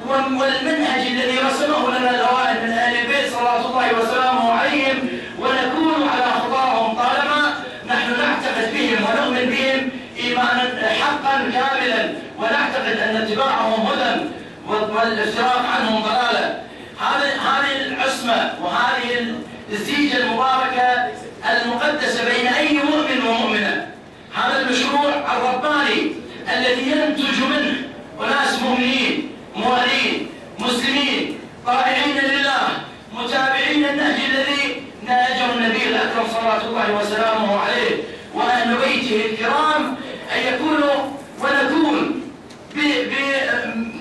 والمنهج الذي رسمه لنا الأوائل من أهل البيت صلوات الله وسلامه عليهم، ونكون على خطاهم طالما نحن نعتقد بهم ونؤمن بهم إيمانا حقا كاملا، ونعتقد أن اتباعهم هدى والافتراق عنهم ضلالة. هذه العصمة وهذه الزيجة المباركة المقدسة بين أي مؤمن ومؤمنة، هذا المشروع الرباني الذي ينتج منه أناس مؤمنين موالين مسلمين طائعين لله متابعين النهج الذي نهجه النبي الأكرم صلوات الله وسلامه عليه وأهل بيته الكرام، أن يكونوا ونكون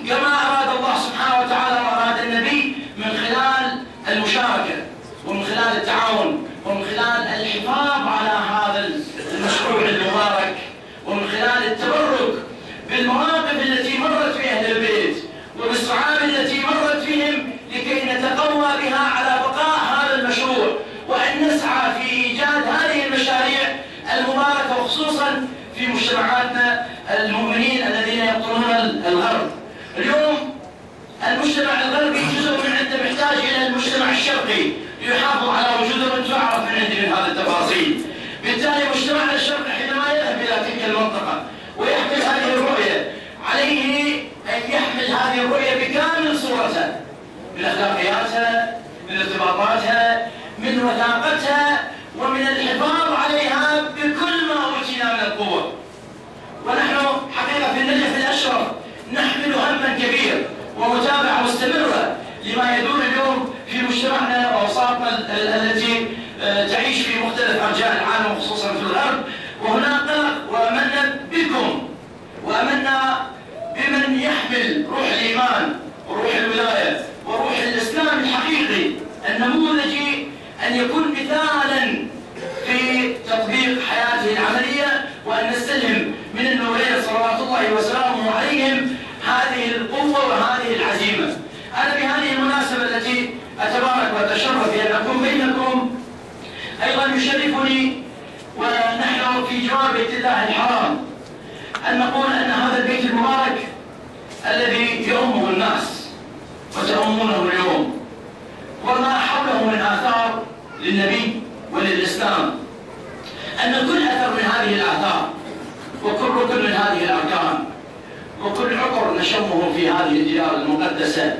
كما أراد الله سبحانه وتعالى وأراد النبي، من خلال المشاركة ومن خلال التعاون ومن خلال الحفاظ على هذا المشروع المبارك، ومن خلال التبرك بالمواقف التي مرت في أهل البيت وبالصعاب التي مرت فيهم، لكي نتقوى بها على بقاء هذا المشروع، وأن نسعى في إيجاد هذه المشاريع المباركة، وخصوصا في مجتمعاتنا المؤمنين الذين يقطنون الغرب. اليوم المجتمع الغربي جزء من عنده محتاج إلى المجتمع الشرقي ليحافظ على وجوده، وأنتم أعرف من عندي من هذه التفاصيل. بالتالي مجتمعنا الشرقي حينما يذهب إلى تلك المنطقة ويحمل هذه الرؤية، عليه أن يحمل هذه الرؤية بكامل صورتها، من أخلاقياتها، من ارتباطاتها، من وثاقتها، ومن الحفاظ عليها بكل ما أوتينا من القوة. ونحن حقيقة في النجف الأشرف نحمل هما كبير ومتابعة مستمرة لما يدور اليوم في مجتمعنا وأوساطنا التي تعيش في مختلف أرجاء العالم وخصوصا في الغرب. وهنا قلق، وأمنا بكم وأمنا بمن يحمل روح الإيمان وروح الولاية وروح الإسلام الحقيقي النموذجي أن يكون مثالا في تطبيق حياته العملية، وأن نستلهم من النورين صلوات الله وسلامه عليهم هذه القوة وهذه العزيمة. أنا بهذه المناسبة التي أتبارك وأتشرف بأن أكون بينكم أيضا يشرفني ونحن في جوار بيت الله الحرام أن نقول أن هذا البيت المبارك الذي يؤمه الناس وتؤمونه اليوم وما حوله من آثار للنبي وللإسلام، أن كل أثر من هذه الآثار وكل ركن من هذه الأركان وكل عقر نشمه في هذه الديار المقدسة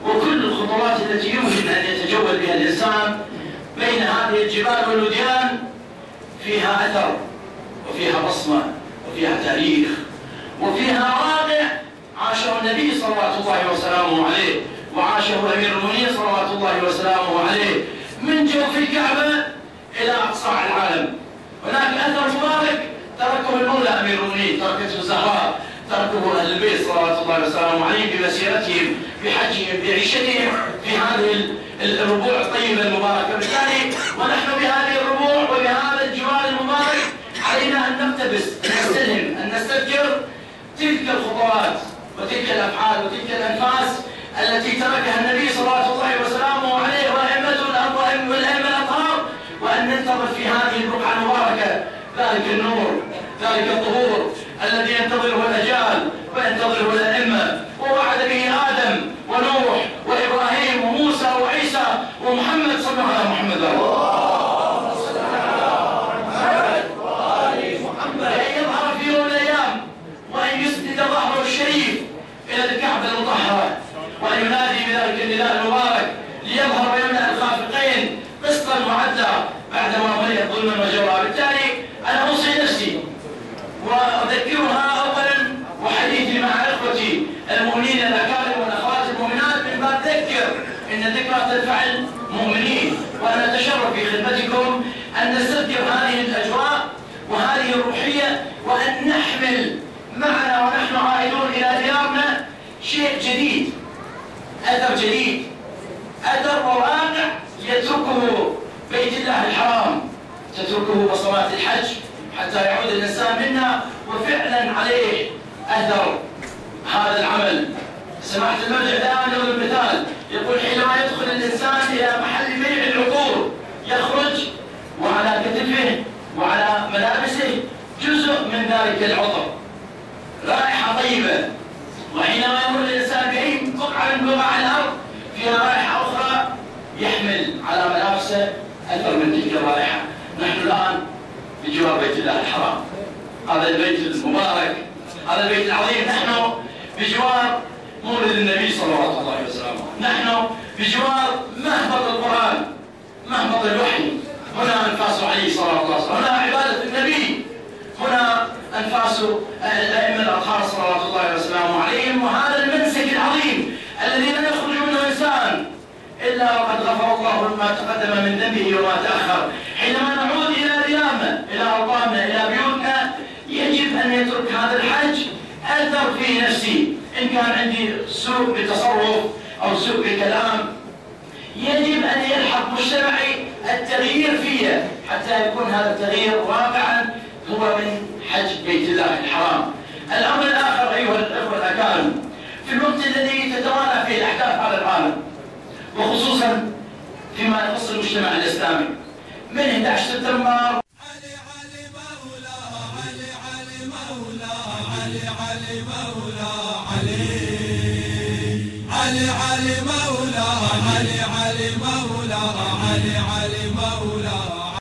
وكل الخطوات التي يمكن أن يتجول بها الإنسان بين هذه الجبال والوديان فيها أثر وفيها بصمة وفيها تاريخ وفيها واقع عاشه النبي صلوات الله وسلامه عليه وعاشه أمير المؤمنين صلوات الله وسلامه عليه من جوف الكعبة إلى أقصى العالم. هناك أثر مبارك تركه المولى أمير المؤمنين، تركته الزهراء، تركه أهل البيت صلوات الله وسلامه عليهم بمسيرتهم بحجهم بعيشتهم في هذه الربوع الطيبة المباركة. بالتالي ونحن بهذه الربوع وبهذا الجوار المبارك علينا أن نقتبس، أن نستلهم، أن نستذكر تلك الخطوات وتلك الأفعال وتلك الأنفاس التي تركها النبي صلوات الله وسلامه عليه والأئمة الأطهار، وأن ننتظر في هذه البقعة المباركة ذلك النور، ذلك الظهور الذي ينتظره الأجيال وينتظره الأئمة ووعد به آدم ونوح وإبراهيم وموسى وعيسى ومحمد صلى الله عليه محمد أن يظهر في يوم من الأيام وأن يسند ظهره الشريف إلى الكعبة المطهرة وأن ينادي بذلك النداء المبارك ليظهر ويملأ الخافقين قسطا وعدلا بعدما ملئت ظلما وجورا. بالتالي أنا أوصي نفسي وأذكرها أولا وحديثي مع إخوتي المؤمنين الأكارم والأخوات المؤمنات من باب ذكر إن الذكرى تنفع المؤمنين، وأنا أتشرف في خدمتكم أن نستذكر هذه الأجواء وهذه الروحية وأن نحمل معنا ونحن عائدون إلى ديارنا شيء جديد، أثر جديد، أثر وواقع يتركه بيت الله الحرام، تتركه بصمات الحج حتى يعود الإنسان منا وفعلا عليه أثر هذا العمل. سمعت المرجع الآن يضرب المثال يقول حينما يدخل الإنسان إلى محل بيع العطور يخرج وعلى كتفه وعلى ملابسه جزء من ذلك العطر رائحة طيبة، وحينما يمر الإنسان بأي بقعة من بقع الأرض فيها رائحة أخرى يحمل على ملابسه أثر من تلك الرائحة. نحن الآن بجوار بيت الله الحرام، هذا البيت المبارك، هذا البيت العظيم، نحن بجوار مولد النبي صلوات الله وسلامه، نحن بجوار مهبط القرآن، مهبط الوحي، هنا أنفاس عليه صلى الله عليه وسلم، هنا عبادة النبي، هنا أنفاس الأئمة الأطهار صلوات الله وسلامه عليهم، وهذا المنسك العظيم الذي لا يخرج منه إنسان إلا وقد غفر الله ما تقدم من ذنبه وما تأخر. حينما نعود إلى ديارنا، إلى أرضامنا، إلى بيوتنا، يجب أن يترك هذا الحج أثر في نفسي. إن كان عندي سوء بتصرف أو سوء بكلام يجب أن يلحق مجتمعي التغيير فيه حتى يكون هذا التغيير واقعا هو من حج بيت الله الحرام. الأمر الآخر أيها الأخوة الأكارم، في الوقت الذي تتوالى فيه الأحداث على العالم وخصوصا فيما يخص المجتمع الإسلامي من 11 سبتمبر علي مولى